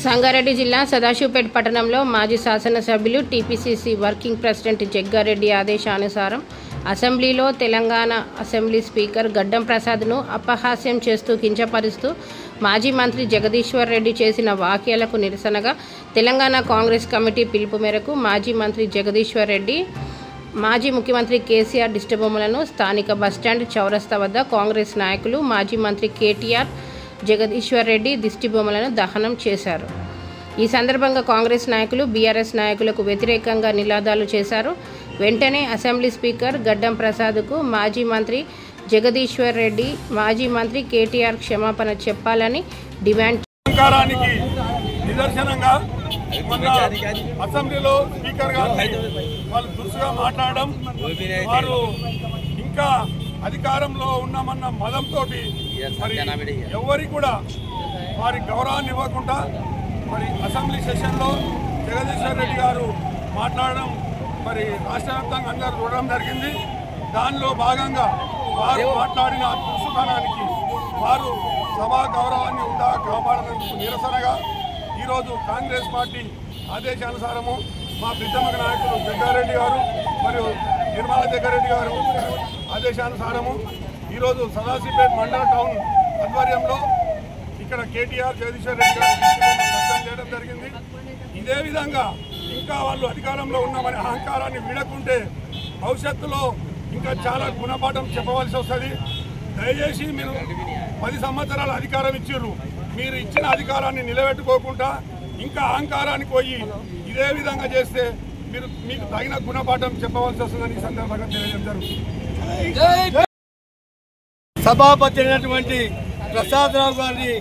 సంగారెడ్డి జిల్లా సదాశివపేట పట్టణంలో మాజీ శాసనసభ్యులు టీపీసీసీ వర్కింగ్ ప్రెసిడెంట్ జగ్గారెడ్డి ఆదేశానుసారం అసెంబ్లీలో తెలంగాణ అసెంబ్లీ స్పీకర్ గడ్డం ప్రసాద్ను అపహాస్యం చేస్తూ కించపరుస్తూ మాజీ మంత్రి జగదీశ్వర్ రెడ్డి చేసిన వ్యాఖ్యలకు నిరసనగా తెలంగాణ కాంగ్రెస్ కమిటీ పిలుపు మేరకు మాజీ మంత్రి జగదీశ్వర్ రెడ్డి మాజీ ముఖ్యమంత్రి కేసీఆర్ దిష్టిబొమ్మలను స్థానిక బస్టాండ్ చౌరస్తా వద్ద కాంగ్రెస్ నాయకులు మాజీ మంత్రి కేటీఆర్ జగదీశ్వర్ రెడ్డి దిష్టిబొమ్మలను దహనం చేశారు. ఈ సందర్భంగా కాంగ్రెస్ నాయకులు బీఆర్ఎస్ నాయకులకు వ్యతిరేకంగా నినాదాలు చేశారు. వెంటనే అసెంబ్లీ స్పీకర్ గడ్డం ప్రసాద్కు మాజీ మంత్రి జగదీశ్వర్ రెడ్డి, మాజీ మంత్రి కేటీఆర్ క్షమాపణ చెప్పాలని డిమాండ్ నిదర్శనంగా మొన్న అసెంబ్లీలో స్పీకర్ గారు వాళ్ళు దురుసుగా మాట్లాడడం, వారు ఇంకా అధికారంలో ఉన్నామన్న మదంతో మరి ఎవరికి కూడా వారి గౌరవాన్ని ఇవ్వకుండా మరి అసెంబ్లీ సెషన్లో జగదీశ్వర్ రెడ్డి గారు మాట్లాడడం మరి రాష్ట్ర వ్యాప్తంగా అందరూ చూడడం జరిగింది. దానిలో భాగంగా వారు మాట్లాడిన దురుసుతనానికి వారు సభా గౌరవాన్ని కాపాడడానికి నిరసనగా ఈరోజు కాంగ్రెస్ పార్టీ ఆదేశానుసారము మా ప్రీతమ నాయకులు జగ్గారెడ్డి గారు మరియు నిర్మలా జగ్గారెడ్డి గారు ఆదేశానుసారము ఈరోజు సదాశివపేట మండల టౌన్ ఆధ్వర్యంలో ఇక్కడ కేటీఆర్ జగదీశ్వర్ రెడ్డి గారు దర్శనం చేయడం జరిగింది. ఇదే విధంగా ఇంకా వాళ్ళు అధికారంలో ఉన్నామని అహంకారాన్ని వీడకుంటే భవిష్యత్తులో ఇంకా చాలా గుణపాఠం చెప్పవలసి వస్తుంది. దయచేసి మీరు 10 సంవత్సరాల అధికారం ఇచ్చారు, మీరు ఇచ్చిన అధికారాన్ని నిలబెట్టుకోకుండా ఇంకా అహంకారానికి పోయి ఇదే విధంగా చేస్తే మీకు తగిన గుణపాఠం చెప్పవలసి వస్తుందని ఈ సందర్భంగా తెలియజేయడం జరుగుతుంది. సభాపతి అయినటువంటి ప్రసాదరావు గారిని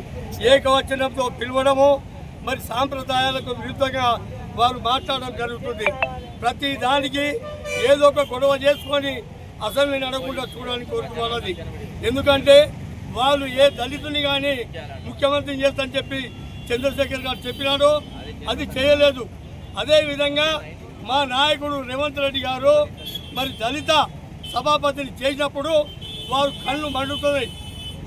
ఏకవచనంతో పిలవడము, మరి సాంప్రదాయాలకు విరుద్ధంగా వారు మాట్లాడడం జరుగుతుంది. ప్రతి దానికి ఏదో ఒక గొడవ చేసుకొని అసెంబ్లీ నడకుండా చూడాలని కోరుతున్నది. ఎందుకంటే వాళ్ళు ఏ దళితుని కానీ ముఖ్యమంత్రిని చేస్తారని చెప్పి చంద్రశేఖర్ గారు చెప్పినాడో అది చేయలేదు. అదేవిధంగా మా నాయకుడు రేవంత్ రెడ్డి గారు మరి దళిత సభాపతిని చేసినప్పుడు వారు కళ్ళు మండుతున్నాయి.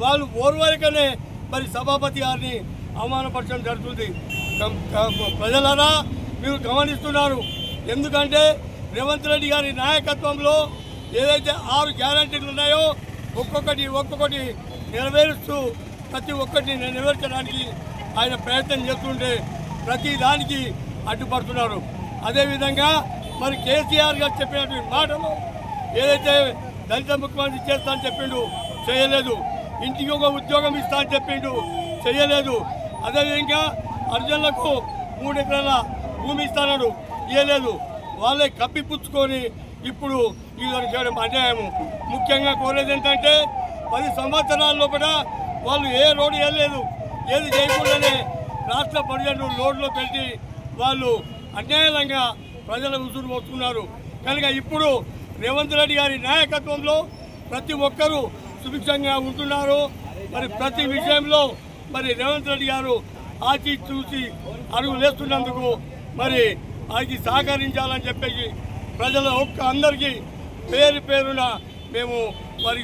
వాళ్ళు ఓర్వరికనే మరి సభాపతి గారిని అవమానపరచడం జరుగుతుంది. ప్రజలారా మీరు గమనిస్తున్నారు. ఎందుకంటే రేవంత్ రెడ్డి గారి నాయకత్వంలో ఏదైతే 6 గ్యారంటీలు ఉన్నాయో ఒక్కొక్కటి నెరవేరుస్తూ ప్రతి ఒక్కటిని నెరవేర్చడానికి ఆయన ప్రయత్నం చేస్తుంటే ప్రతి దానికి అడ్డుపడుతున్నారు. అదేవిధంగా మరి కేసీఆర్ గారు చెప్పినటువంటి మాటలు ఏదైతే దళిత ముఖ్యమంత్రి చేస్తా అని చెప్పిండు, చేయలేదు. ఇంటికి ఒక ఉద్యోగం ఇస్తా అని చెప్పిండు, చేయలేదు. అదేవిధంగా అర్జునులకు 3 ఎకరాల భూమి ఇస్తానడు, ఇవ్వలేదు. వాళ్ళే కప్పిపుచ్చుకొని ఇప్పుడు ఈ చేయడం అన్యాయము. ముఖ్యంగా కోరేది ఏంటంటే 10 సంవత్సరాల్లో కూడా వాళ్ళు ఏ రోడ్డు వేయలేదు, ఏది చేయకుండానే రాష్ట్ర బడ్జెట్ లోడ్లో పెట్టి వాళ్ళు అన్యాయంగా ప్రజల ఉసురు పోస్తున్నారు. కనుక ఇప్పుడు రేవంత్ రెడ్డి గారి నాయకత్వంలో ప్రతి ఒక్కరూ సుభిక్షంగా ఉంటున్నారు. మరి ప్రతి విషయంలో మరి రేవంత్ రెడ్డి గారు ఆచి చూసి అడుగులేస్తున్నందుకు మరి ఆయనకి సహకరించాలని చెప్పేసి ప్రజల అందరికీ పేరున మేము మరి